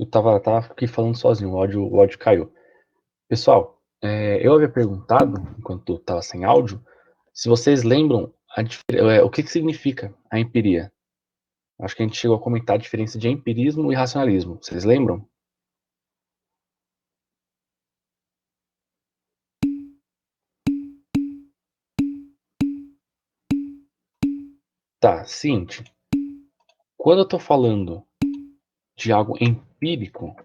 Eu tava aqui falando sozinho, o áudio caiu. Pessoal, eu havia perguntado, enquanto estava sem áudio, se vocês lembram o que significa a empiria. Acho que a gente chegou a comentar a diferença de empirismo e racionalismo. Vocês lembram? Tá, seguinte. Quando eu estou falando de algo empírico,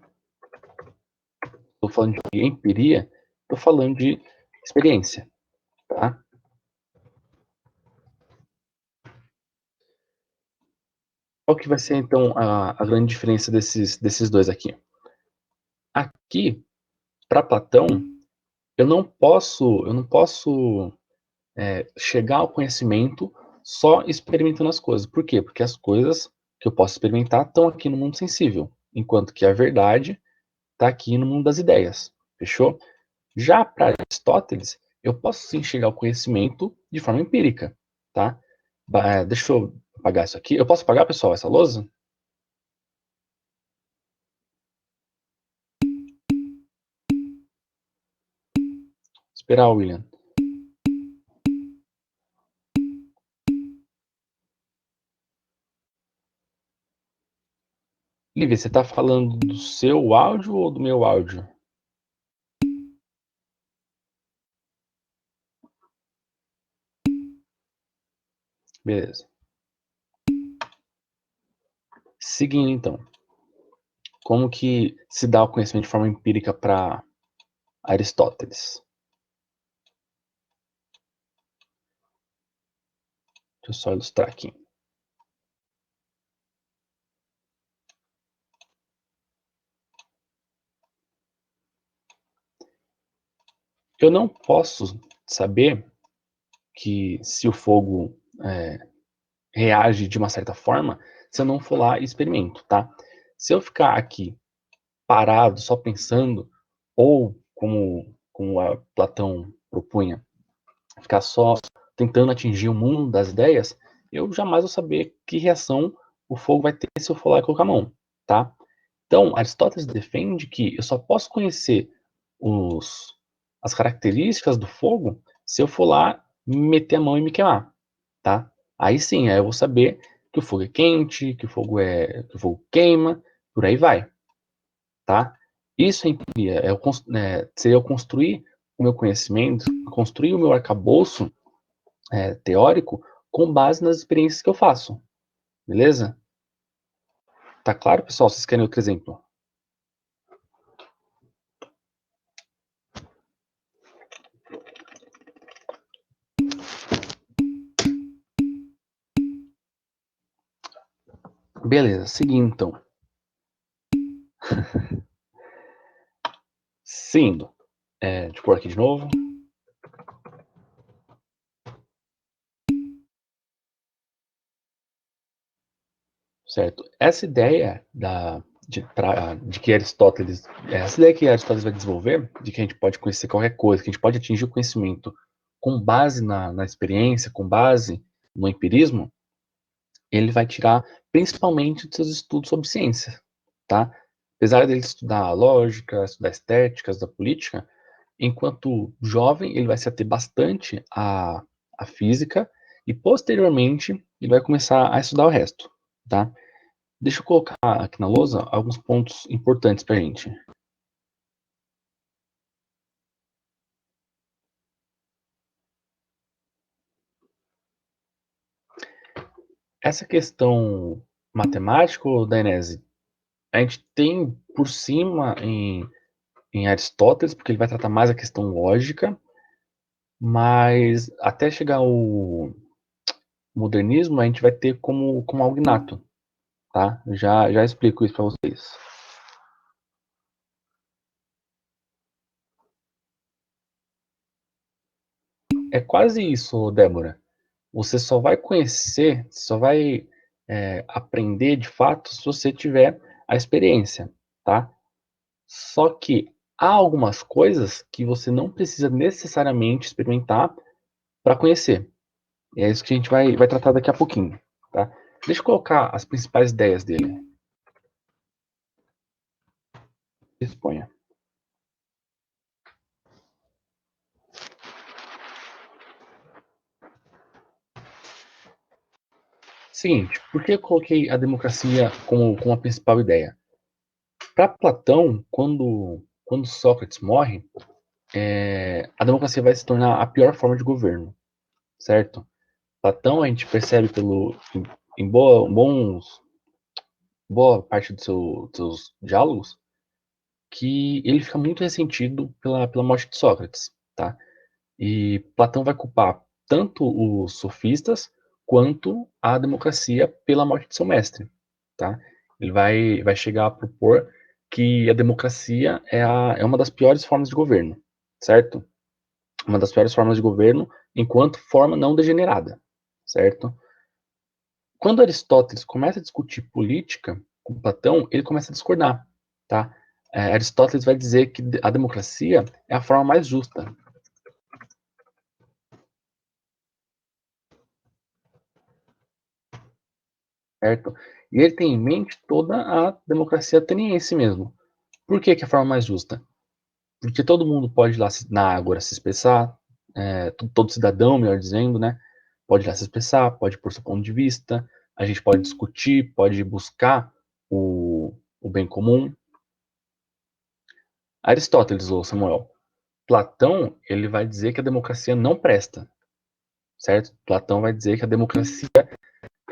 estou falando de empiria, estou falando de experiência, tá? Qual que vai ser, então, a grande diferença desses dois aqui? Aqui, para Platão, eu não posso chegar ao conhecimento só experimentando as coisas. Por quê? Porque as coisas que eu posso experimentar estão aqui no mundo sensível, enquanto que a verdade está aqui no mundo das ideias. Fechou? Já para Aristóteles, eu posso sim chegar ao conhecimento de forma empírica, tá? Deixa eu apagar isso aqui. Eu posso apagar, pessoal, essa lousa? Esperar, William. Lívia, você está falando do seu áudio ou do meu áudio? Beleza. Seguindo, então. Como que se dá o conhecimento de forma empírica para Aristóteles? Deixa eu só ilustrar aqui. Eu não posso saber que se o fogo reage de uma certa forma se eu não for lá e experimento, tá? Se eu ficar aqui parado, só pensando, ou como a Platão propunha, ficar só tentando atingir o mundo das ideias, eu jamais vou saber que reação o fogo vai ter se eu for lá e colocar a mão, tá? Então, Aristóteles defende que eu só posso conhecer os, as características do fogo se eu for lá, meter a mão e me queimar, tá? Aí sim, aí eu vou saber que o fogo é quente, que o fogo queima, por aí vai, tá? Isso é empiria, seria eu construir o meu conhecimento, construir o meu arcabouço teórico com base nas experiências que eu faço, beleza? Tá claro, pessoal? Vocês querem outro exemplo? Beleza, seguindo então. Seguindo. Deixa eu pôr aqui de novo. Certo? Essa ideia que Aristóteles vai desenvolver, de que a gente pode conhecer qualquer coisa, que a gente pode atingir o conhecimento com base na experiência, com base no empirismo, ele vai tirar principalmente dos seus estudos sobre ciência, tá? Apesar dele estudar a lógica, estudar estéticas da política, enquanto jovem ele vai se ater bastante à física e posteriormente ele vai começar a estudar o resto, tá? Deixa eu colocar aqui na lousa alguns pontos importantes para a gente. Essa questão matemática, Dainese, a gente tem por cima em Aristóteles, porque ele vai tratar mais a questão lógica, mas até chegar ao modernismo, a gente vai ter como algo inato, tá? Já explico isso para vocês. É quase isso, Débora. Você só vai conhecer, só vai aprender de fato se você tiver a experiência, tá? Só que há algumas coisas que você não precisa necessariamente experimentar para conhecer. E é isso que a gente vai tratar daqui a pouquinho, tá? Deixa eu colocar as principais ideias dele. Disponha. Seguinte, por que eu coloquei a democracia como a principal ideia? Para Platão, quando Sócrates morre, a democracia vai se tornar a pior forma de governo, certo? Platão, a gente percebe em boa parte dos seus diálogos, que ele fica muito ressentido pela morte de Sócrates, tá? E Platão vai culpar tanto os sofistas quanto a democracia pela morte de seu mestre, tá? Ele vai chegar a propor que a democracia é uma das piores formas de governo, certo? Uma das piores formas de governo enquanto forma não degenerada, certo? Quando Aristóteles começa a discutir política com Platão, ele começa a discordar, tá? Aristóteles vai dizer que a democracia é a forma mais justa, certo? E ele tem em mente toda a democracia ateniense mesmo. Por que, que é a forma mais justa? Porque todo mundo pode ir lá na Ágora se expressar, todo cidadão, melhor dizendo, né? Pode ir lá se expressar, pode pôr seu ponto de vista, a gente pode discutir, pode buscar o bem comum. Aristóteles ou Samuel, Platão, ele vai dizer que a democracia não presta, certo? Platão vai dizer que a democracia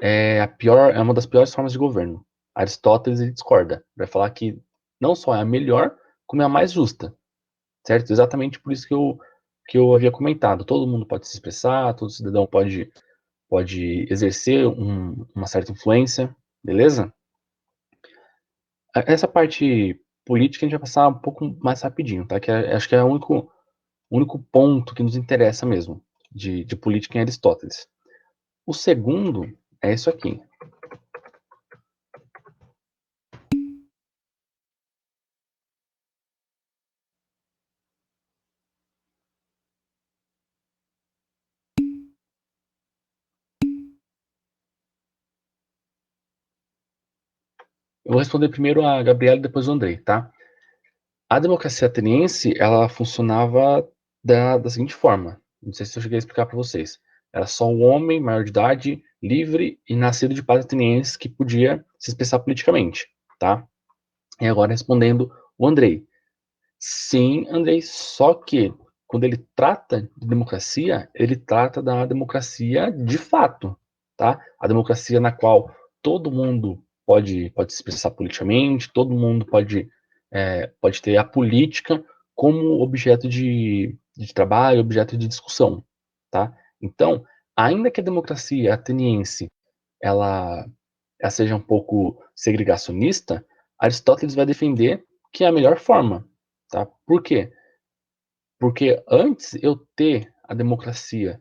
é uma das piores formas de governo. Aristóteles ele discorda, vai falar que não só é a melhor, como é a mais justa, certo? Exatamente por isso que eu havia comentado. Todo mundo pode se expressar, todo cidadão pode exercer uma certa influência, beleza? Essa parte política a gente vai passar um pouco mais rapidinho, tá? Acho que é o único ponto que nos interessa mesmo, de política em Aristóteles. O segundo é isso aqui. Eu vou responder primeiro a Gabriela e depois o Andrei, tá? A democracia ateniense, ela funcionava da seguinte forma. Não sei se eu cheguei a explicar para vocês. Era só um homem maior de idade, livre e nascido de pais atenienses que podia se expressar politicamente, tá? E agora respondendo o Andrei. Sim, Andrei, só que quando ele trata de democracia, ele trata da democracia de fato, tá? A democracia na qual todo mundo pode se expressar politicamente, todo mundo pode ter a política como objeto de trabalho, objeto de discussão, tá? Então, ainda que a democracia ateniense ela, ela seja um pouco segregacionista, Aristóteles vai defender que é a melhor forma, tá? Por quê? Porque antes eu ter a democracia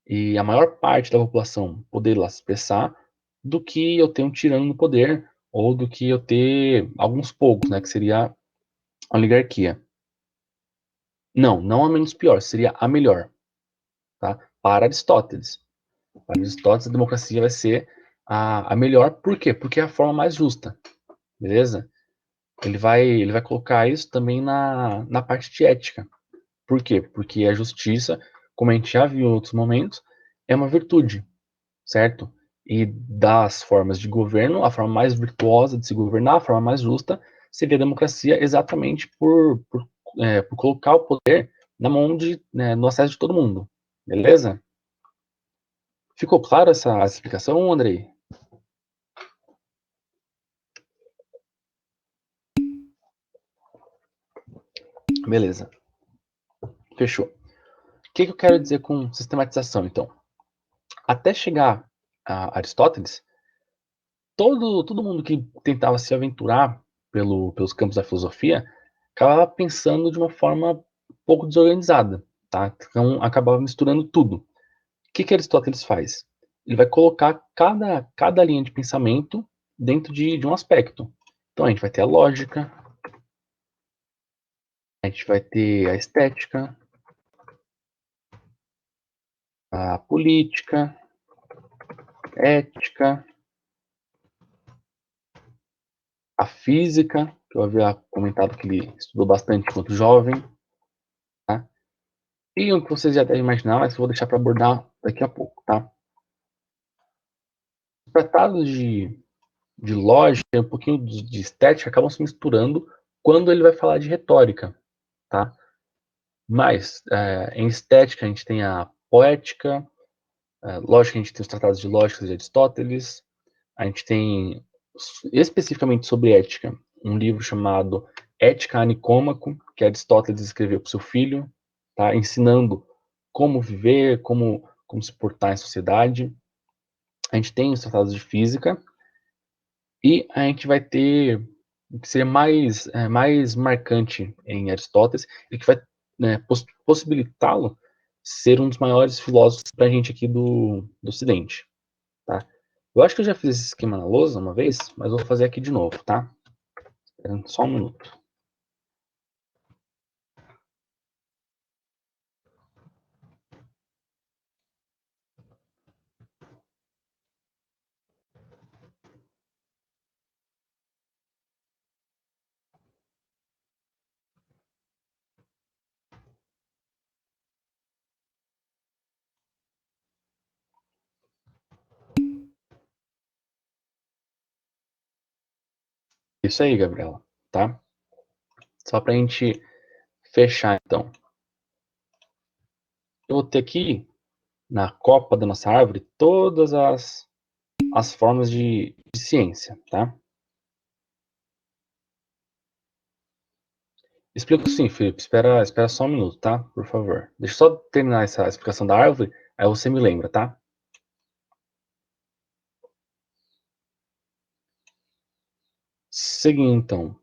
e a maior parte da população poder lá se expressar, do que eu ter um tirano no poder, ou do que eu ter alguns poucos, né, que seria a oligarquia. Não, não a menos pior, seria a melhor, tá? Para Aristóteles. Para Aristóteles, a democracia vai ser a melhor, por quê? Porque é a forma mais justa, beleza? Ele vai colocar isso também na parte de ética. Por quê? Porque a justiça, como a gente já viu em outros momentos, é uma virtude, certo? E das formas de governo, a forma mais virtuosa de se governar, a forma mais justa, seria a democracia exatamente por colocar o poder na mão no acesso de todo mundo. Beleza? Ficou claro essa explicação, Andrei? Beleza. Fechou. O que eu quero dizer com sistematização, então? Até chegar a Aristóteles, todo mundo que tentava se aventurar pelos campos da filosofia acabava pensando de uma forma um pouco desorganizada, tá? Então acabava misturando tudo. O que Aristóteles faz? Ele vai colocar cada linha de pensamento dentro de um aspecto. Então a gente vai ter a lógica, a gente vai ter a estética, a política, ética, a física, eu havia comentado que ele estudou bastante enquanto jovem, tá? E o que vocês já devem imaginar, mas que eu vou deixar para abordar daqui a pouco, tá? Os tratados de lógica e um pouquinho de estética acabam se misturando quando ele vai falar de retórica, tá? Mas em estética a gente tem a poética, lógica a gente tem os tratados de lógica de Aristóteles, a gente tem especificamente sobre ética um livro chamado Ética a Nicômaco, que Aristóteles escreveu para o seu filho, tá? Ensinando como viver, como se portar em sociedade. A gente tem os tratados de física e a gente vai ter o que seria mais marcante em Aristóteles e que vai, né, possibilitá-lo ser um dos maiores filósofos para a gente aqui do Ocidente, tá? Eu acho que eu já fiz esse esquema na lousa uma vez, mas vou fazer aqui de novo, tá? Esperando só um minuto. Isso aí, Gabriela, tá? Só para a gente fechar, então. Eu vou ter aqui, na copa da nossa árvore, todas as formas de ciência, tá? Explico sim, Felipe. Espera só um minuto, tá? Por favor. Deixa eu só terminar essa explicação da árvore, aí você me lembra, tá? Seguindo, então.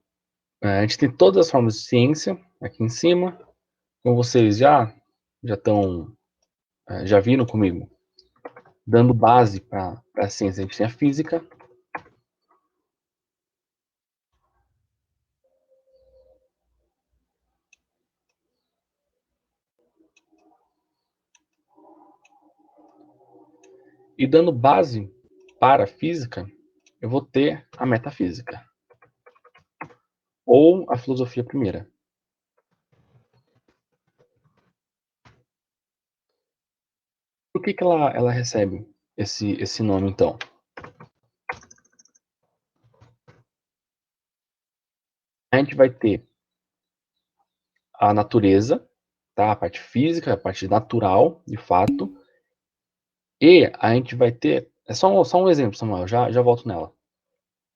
A gente tem todas as formas de ciência aqui em cima. Como vocês já estão, já viram comigo, dando base para a ciência, a gente tem a física. E dando base para a física, eu vou ter a metafísica. Ou a filosofia primeira. Por que ela recebe esse nome, então? A gente vai ter a natureza, tá? A parte física, a parte natural, de fato. E a gente vai ter. É só um exemplo, Samuel, já volto nela.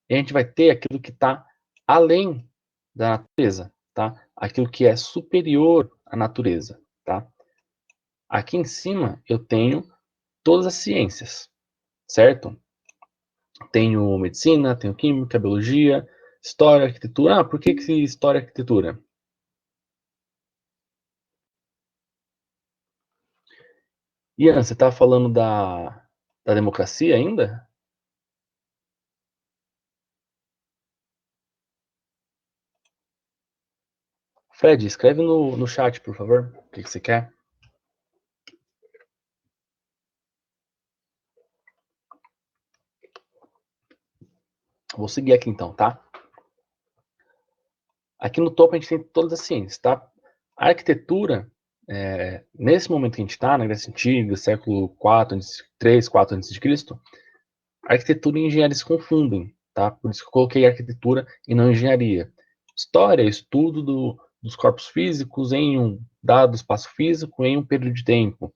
E a gente vai ter aquilo que está além da natureza, tá? Aquilo que é superior à natureza, tá? Aqui em cima eu tenho todas as ciências, certo? Tenho medicina, tenho química, biologia, história, arquitetura. Ah, por que história e arquitetura? Ian, você está falando da democracia ainda? Fred, escreve no chat, por favor, o que você quer. Vou seguir aqui então, tá? Aqui no topo a gente tem todas as ciências, tá? A arquitetura, nesse momento que a gente está, na Grécia Antiga, século 4, 3, 4 a.C., a arquitetura e a engenharia se confundem, tá? Por isso que eu coloquei arquitetura e não engenharia. História é estudo dos corpos físicos em um dado espaço físico em um período de tempo,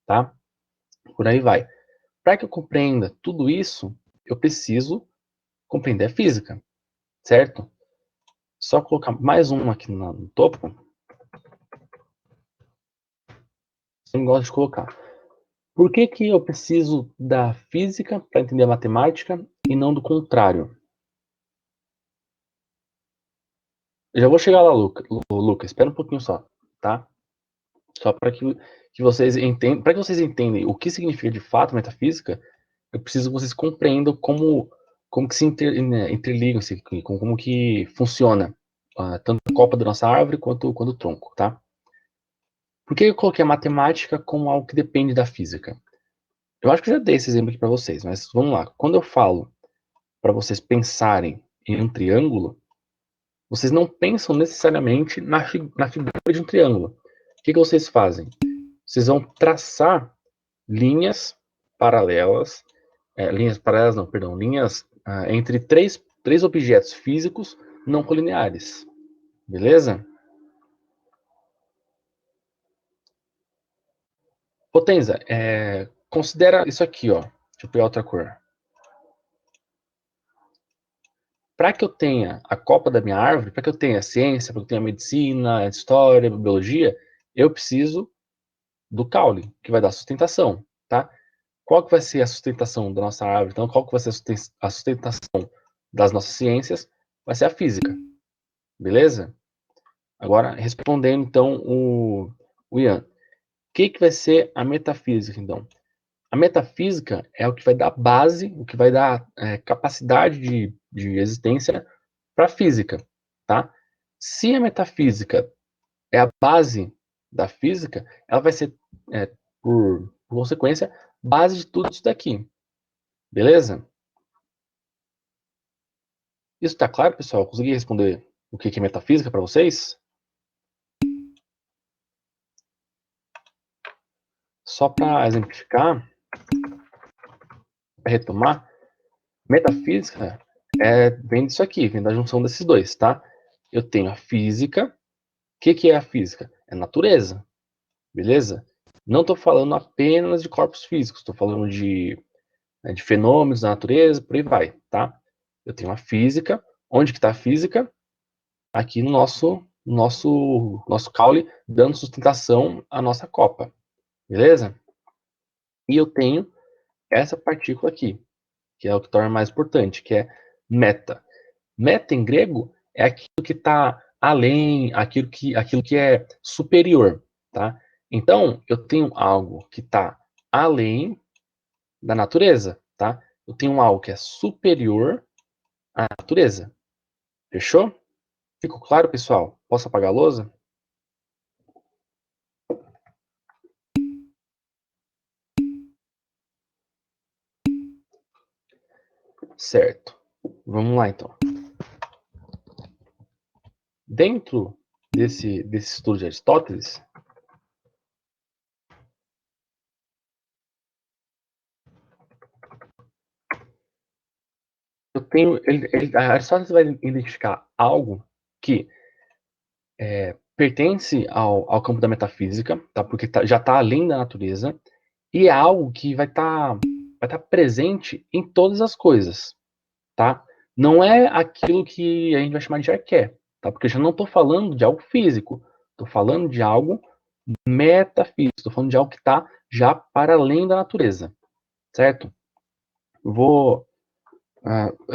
tá? Por aí vai. Para que eu compreenda tudo isso, eu preciso compreender a física, certo? Só colocar mais um aqui no topo, eu gosto de colocar. Por que eu preciso da física para entender a matemática e não do contrário? Eu já vou chegar lá, Lucas. Espera um pouquinho só, tá? Só para que vocês entendam, para que vocês entendam o que significa de fato metafísica, eu preciso que vocês compreendam como que se interligam, como que funciona tanto a copa da nossa árvore quanto o tronco, tá? Por que eu coloquei a matemática como algo que depende da física? Eu acho que eu já dei esse exemplo aqui para vocês, mas vamos lá. Quando eu falo para vocês pensarem em um triângulo, vocês não pensam necessariamente na figura de um triângulo. O que vocês fazem? Vocês vão traçar linhas paralelas, linhas paralelas não, perdão, linhas entre três objetos físicos não colineares. Beleza? Potenza, considera isso aqui, ó. Deixa eu pegar outra cor. Para que eu tenha a copa da minha árvore, para que eu tenha ciência, para que eu tenha medicina, história, biologia, eu preciso do caule, que vai dar sustentação, tá? Qual que vai ser a sustentação da nossa árvore? Então, qual que vai ser a sustentação das nossas ciências? Vai ser a física, beleza? Agora, respondendo então o Ian. O que vai ser a metafísica, então? A metafísica é o que vai dar base, o que vai dar capacidade de existência para a física, tá? Se a metafísica é a base da física, ela vai ser, por consequência, base de tudo isso daqui, beleza? Isso está claro, pessoal? Consegui responder o que é metafísica para vocês? Só para exemplificar, para retomar, metafísica vem disso aqui, vem da junção desses dois, tá? Eu tenho a física. O que é a física? É natureza, beleza? Não estou falando apenas de corpos físicos, estou falando de fenômenos da natureza, por aí vai, tá? Eu tenho a física. Onde que está a física? Aqui no nosso caule, dando sustentação à nossa copa, beleza? E eu tenho essa partícula aqui, que é o que torna mais importante, que é meta. Meta em grego é aquilo que está além, aquilo que é superior, tá? Então, eu tenho algo que está além da natureza, tá? Eu tenho algo que é superior à natureza. Fechou? Ficou claro, pessoal? Posso apagar a lousa? Certo. Vamos lá, então. Dentro desse estudo de Aristóteles, Aristóteles vai identificar algo que pertence ao campo da metafísica, tá? Porque já está além da natureza, e é algo que vai tá presente em todas as coisas, tá? Não é aquilo que a gente vai chamar de arqué, tá? Porque eu já não estou falando de algo físico, estou falando de algo metafísico, estou falando de algo que está já para além da natureza, certo? Eu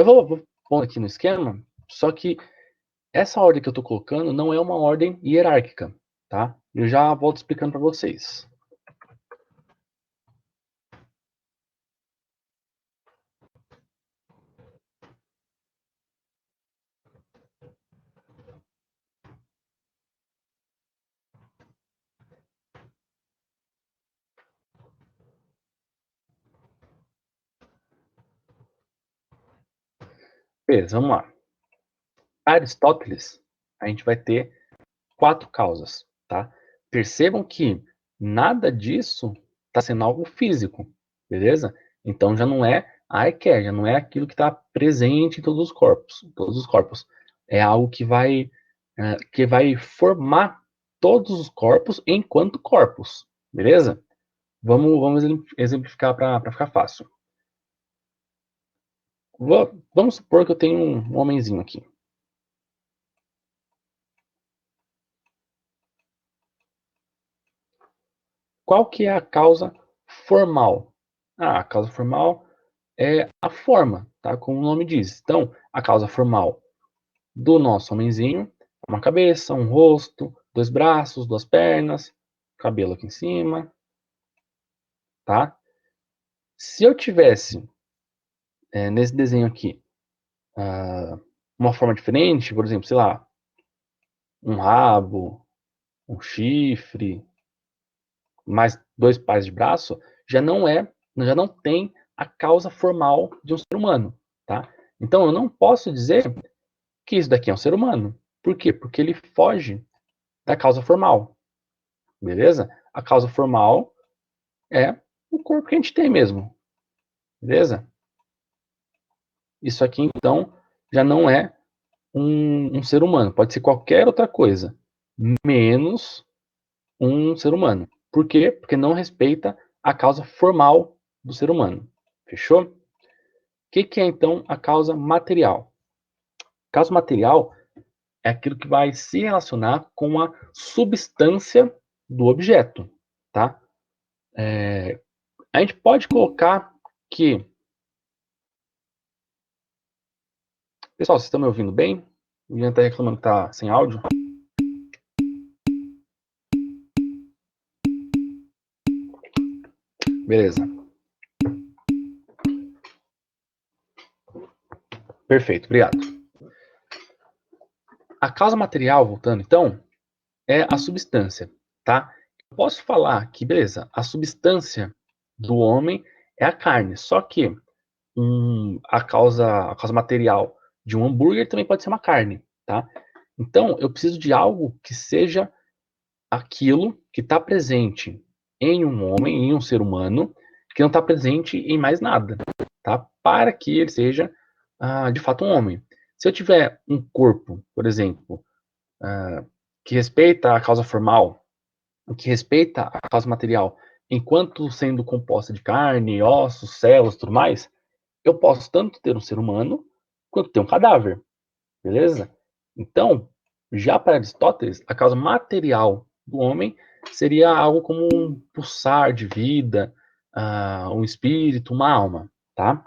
vou pôr aqui no esquema, só que essa ordem que eu estou colocando não é uma ordem hierárquica, tá? Eu já volto explicando para vocês. Beleza, vamos lá. Aristóteles, a gente vai ter 4 causas, tá? Percebam que nada disso está sendo algo físico, beleza? Então já não é a arqué, já não é aquilo que está presente em todos os corpos. É algo que vai formar todos os corpos enquanto corpos, beleza? Vamos exemplificar para ficar fácil. Vamos supor que eu tenho um homenzinho aqui. Qual que é a causa formal? A causa formal é a forma, tá? Como o nome diz. Então, a causa formal do nosso homenzinho é uma cabeça, um rosto, 2 braços, 2 pernas, cabelo aqui em cima, tá? Se eu tivesse nesse desenho aqui uma forma diferente, por exemplo, sei lá, um rabo, um chifre, mais 2 pares de braço, já não tem a causa formal de um ser humano, tá? Então eu não posso dizer que isso daqui é um ser humano, Por quê? Porque ele foge da causa formal, beleza? A causa formal é o corpo que a gente tem mesmo, beleza? Isso aqui, então, já não é um ser humano. Pode ser qualquer outra coisa, menos um ser humano. Por quê? Porque não respeita a causa formal do ser humano. Fechou? O que é, então, a causa material? A causa material é aquilo que vai se relacionar com a substância do objeto, tá? A gente pode colocar que... Pessoal, vocês estão me ouvindo bem? O Ian está reclamando que está sem áudio. Beleza. Perfeito, obrigado. A causa material, voltando então, é a substância, tá? Eu posso falar que, beleza, a substância do homem é a carne, só que a causa material de um hambúrguer também pode ser uma carne, tá? Então, eu preciso de algo que seja aquilo que está presente em um homem, em um ser humano, que não está presente em mais nada, tá? Para que ele seja, de fato, um homem. Se eu tiver um corpo, por exemplo, que respeita a causa formal, que respeita a causa material, enquanto sendo composta de carne, ossos, células, tudo mais, eu posso tanto ter um ser humano quanto ter um cadáver, beleza? Então, já para Aristóteles, a causa material do homem seria algo como um pulsar de vida, um espírito, uma alma, tá?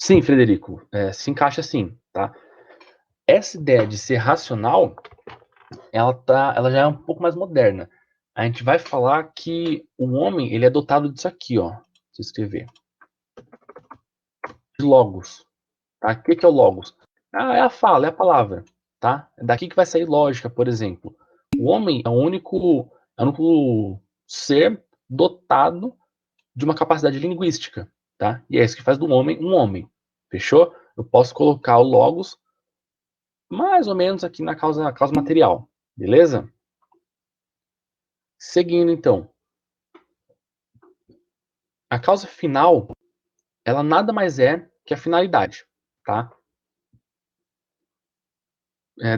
Sim, Frederico, se encaixa assim, tá? Essa ideia de ser racional, ela já é um pouco mais moderna. A gente vai falar que o homem, ele é dotado disso aqui, ó. Deixa eu escrever. De logos, tá? O que é o logos? É a fala, é a palavra, tá? É daqui que vai sair lógica, por exemplo. O homem é o único ser dotado de uma capacidade linguística, tá? E é isso que faz do homem um homem. Fechou? Eu posso colocar o logos mais ou menos aqui na causa material, beleza? Seguindo então, a causa final, ela nada mais é que a finalidade, tá?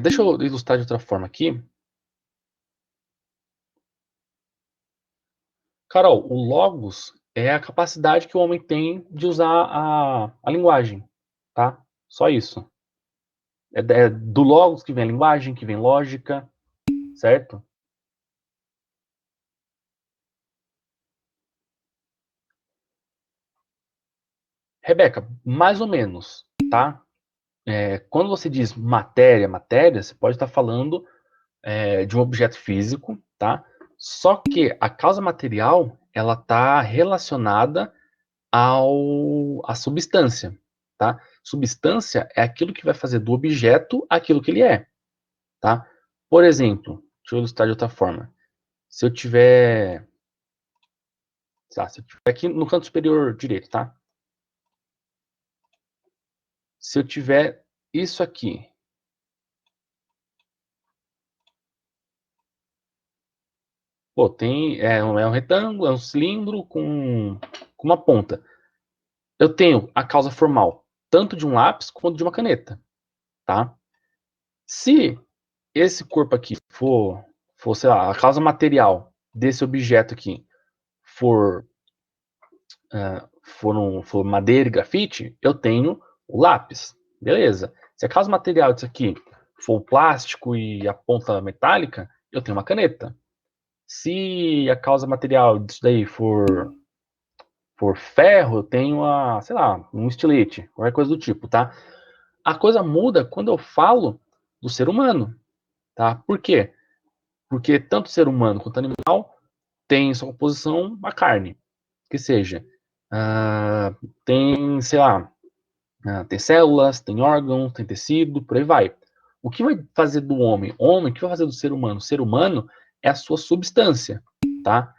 Deixa eu ilustrar de outra forma aqui. Carol, o logos é a capacidade que o homem tem de usar a linguagem, tá? Só isso. É do logos que vem a linguagem, que vem lógica, certo? Rebeca, mais ou menos, tá? Quando você diz matéria, matéria, você pode estar falando de um objeto físico, tá? Só que a causa material, ela está relacionada à substância, tá? Substância é aquilo que vai fazer do objeto aquilo que ele é, tá? Por exemplo, deixa eu ilustrar de outra forma. Se eu tiver, sei lá, se eu tiver aqui no canto superior direito, tá? Se eu tiver isso aqui, pô, é um retângulo, é um cilindro com uma ponta. Eu tenho a causa formal, tanto de um lápis quanto de uma caneta, tá? Se esse corpo aqui for, sei lá, a causa material desse objeto aqui for, for madeira e grafite, eu tenho o lápis, beleza. Se a causa material disso aqui for o plástico e a ponta metálica, eu tenho uma caneta. Se a causa material disso daí for ferro, eu tenho sei lá, um estilete, qualquer coisa do tipo, tá? A coisa muda quando eu falo do ser humano, tá? Por quê? Porque tanto o ser humano quanto o animal tem em sua composição a carne, que seja, tem, sei lá, tem células, tem órgãos, tem tecido, por aí vai. O que vai fazer do homem homem, o que vai fazer do ser humano ser humano é a sua substância, tá?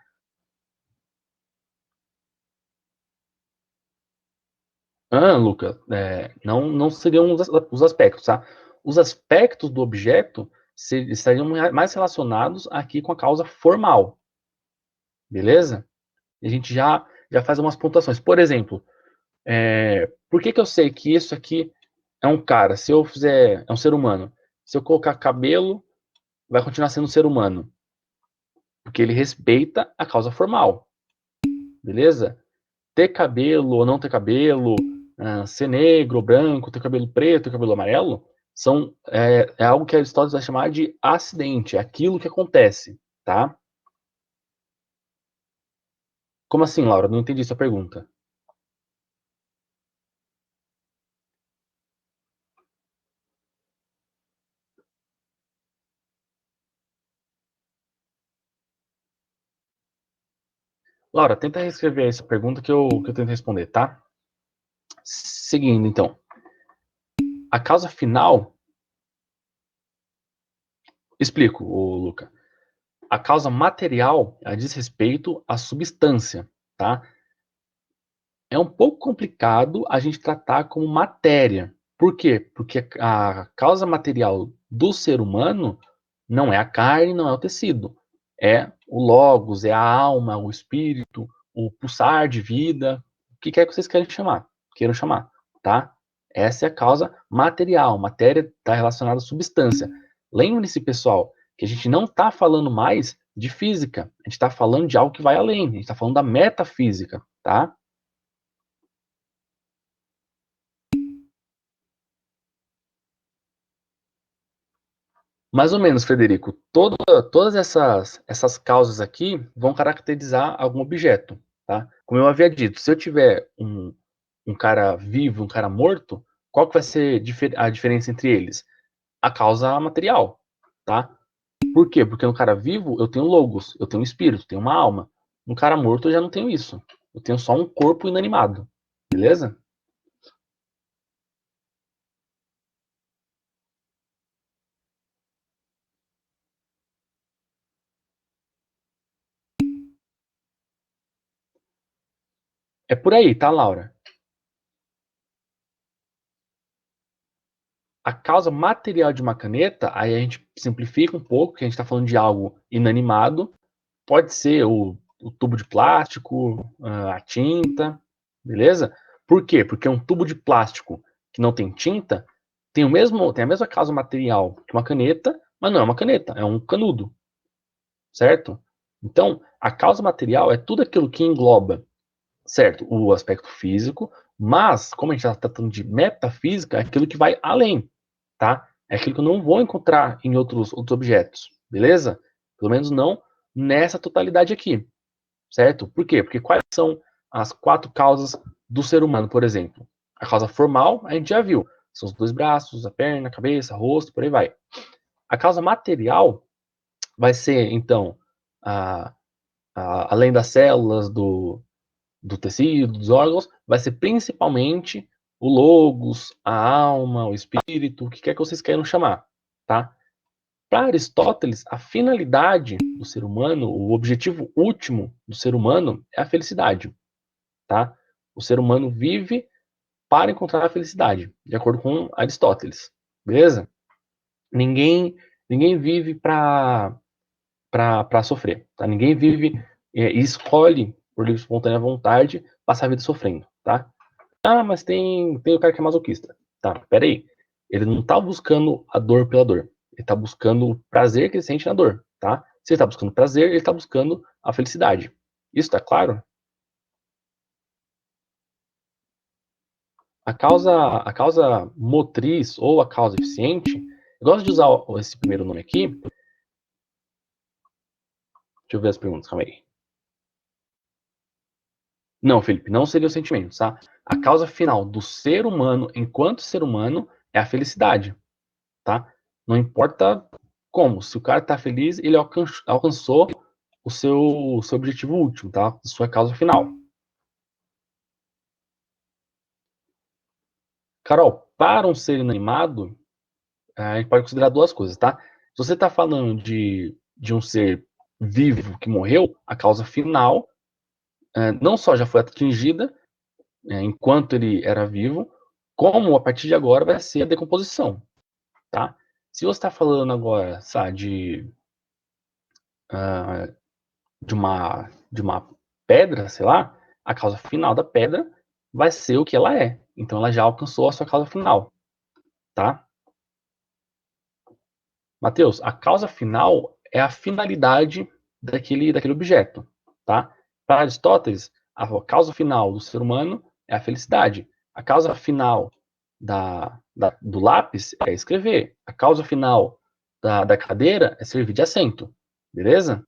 Luca, não seriam os aspectos, tá? os aspectos do objeto estariam mais relacionados aqui com a causa formal, beleza? E a gente já faz umas pontuações. Por exemplo, por que eu sei que isso aqui é um cara? Se eu fizer, é um ser humano. Se eu colocar cabelo, vai continuar sendo um ser humano, porque ele respeita a causa formal, beleza? Ter cabelo ou não ter cabelo, ser negro ou branco, ter cabelo preto, ter cabelo amarelo, é algo que Aristóteles vai chamar de acidente, é aquilo que acontece, tá? Como assim, Laura? Não entendi sua pergunta. Laura, tenta reescrever essa pergunta que eu tento responder, tá? Seguindo, então. A causa final, explico, Luca. A causa material, ela diz respeito à substância, tá? É um pouco complicado a gente tratar como matéria. Por quê? Porque a causa material do ser humano não é a carne, não é o tecido. É o logos, é a alma, o espírito, o pulsar de vida, o que quer que vocês queiram chamar, tá? Essa é a causa material. Matéria está relacionada à substância. Lembre-se, pessoal, que a gente não está falando mais de física. A gente está falando de algo que vai além. A gente está falando da metafísica, tá? Mais ou menos, Frederico. Todas essas causas aqui vão caracterizar algum objeto, tá? Como eu havia dito, se eu tiver um cara vivo, um cara morto, qual que vai ser a diferença entre eles? A causa material, tá? Por quê? Porque no cara vivo eu tenho logos, eu tenho um espírito, tenho uma alma. No cara morto eu já não tenho isso. Eu tenho só um corpo inanimado, beleza? É por aí, tá, Laura? A causa material de uma caneta, aí a gente simplifica um pouco, que a gente está falando de algo inanimado, pode ser o tubo de plástico, a tinta, beleza? Por quê? Porque um tubo de plástico que não tem tinta tem a mesma causa material que uma caneta, mas não é uma caneta, é um canudo, certo? Então, a causa material é tudo aquilo que engloba, certo, o aspecto físico, mas, como a gente está tratando de metafísica, é aquilo que vai além, tá? É aquilo que eu não vou encontrar em outros objetos, beleza? Pelo menos não nessa totalidade aqui, certo? Por quê? Porque quais são as quatro causas do ser humano, por exemplo? A causa formal, a gente já viu. São os dois braços, a perna, a cabeça, o rosto, por aí vai. A causa material vai ser, então, a, além das células do tecido, dos órgãos, vai ser principalmente o logos, a alma, o espírito, o que quer que vocês queiram chamar, tá? Para Aristóteles, a finalidade do ser humano, o objetivo último do ser humano é a felicidade, tá? O ser humano vive para encontrar a felicidade, de acordo com Aristóteles, beleza? Ninguém, ninguém vive para sofrer, tá? Ninguém vive e escolhe por livre e espontânea vontade passar a vida sofrendo, tá? Ah, mas tem o cara que é masoquista. Tá, peraí. Ele não tá buscando a dor pela dor. Ele tá buscando o prazer que ele sente na dor, tá? Se ele tá buscando prazer, ele tá buscando a felicidade. Isso tá claro? A causa motriz ou a causa eficiente, eu gosto de usar esse primeiro nome aqui. Deixa eu ver as perguntas, calma aí. Não, Felipe, não seria o sentimento, tá? A causa final do ser humano, enquanto ser humano, é a felicidade, tá? Não importa como, se o cara tá feliz, ele alcançou o seu objetivo último, tá? A sua causa final. Carol, para um ser inanimado, a gente pode considerar duas coisas, tá? Se você está falando de um ser vivo que morreu, a causa final não só já foi atingida enquanto ele era vivo, como a partir de agora vai ser a decomposição, tá? Se você está falando agora, sabe, de uma pedra, sei lá, a causa final da pedra vai ser o que ela é. Então ela já alcançou a sua causa final, tá? Mateus, a causa final é a finalidade daquele objeto, tá? Para Aristóteles, a causa final do ser humano é a felicidade. A causa final do lápis é escrever. A causa final da cadeira é servir de assento. Beleza?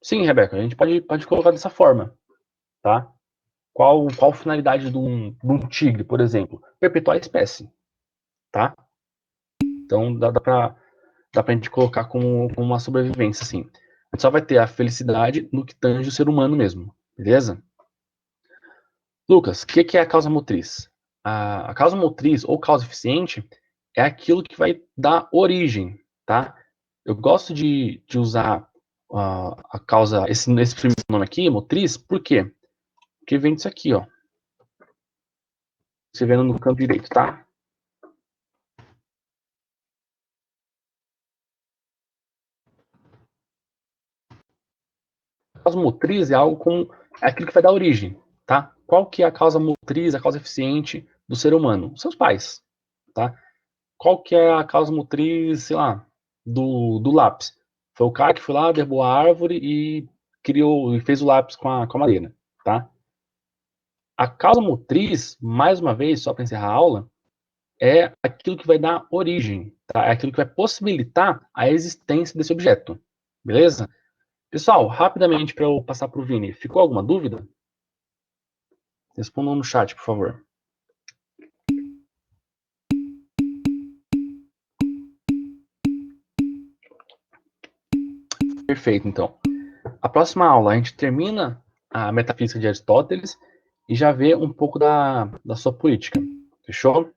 Sim, Rebeca, a gente pode colocar dessa forma, tá? Qual a finalidade de um tigre, por exemplo? Perpetuar a espécie, tá? Então dá pra gente colocar como uma sobrevivência, assim. A gente só vai ter a felicidade no que tange o ser humano mesmo, beleza? Lucas, o que é a causa motriz? A causa motriz ou causa eficiente é aquilo que vai dar origem, tá? Eu gosto de usar a causa, esse primeiro nome aqui, motriz, por quê? Porque vem disso aqui, ó. Você vendo no canto direito, tá? A causa motriz é algo como é aquilo que vai dar origem, tá? Qual que é a causa motriz, a causa eficiente do ser humano? Seus pais, tá? Qual que é a causa motriz, sei lá, do lápis? Foi o cara que foi lá, derrubou a árvore e criou e fez o lápis com a madeira, tá? A causa motriz, mais uma vez, só para encerrar a aula, é aquilo que vai dar origem, tá? É aquilo que vai possibilitar a existência desse objeto, beleza? Pessoal, rapidamente para eu passar para o Vini, ficou alguma dúvida? Respondam no chat, por favor. Perfeito, então. A próxima aula a gente termina a metafísica de Aristóteles e já vê um pouco da sua política. Fechou?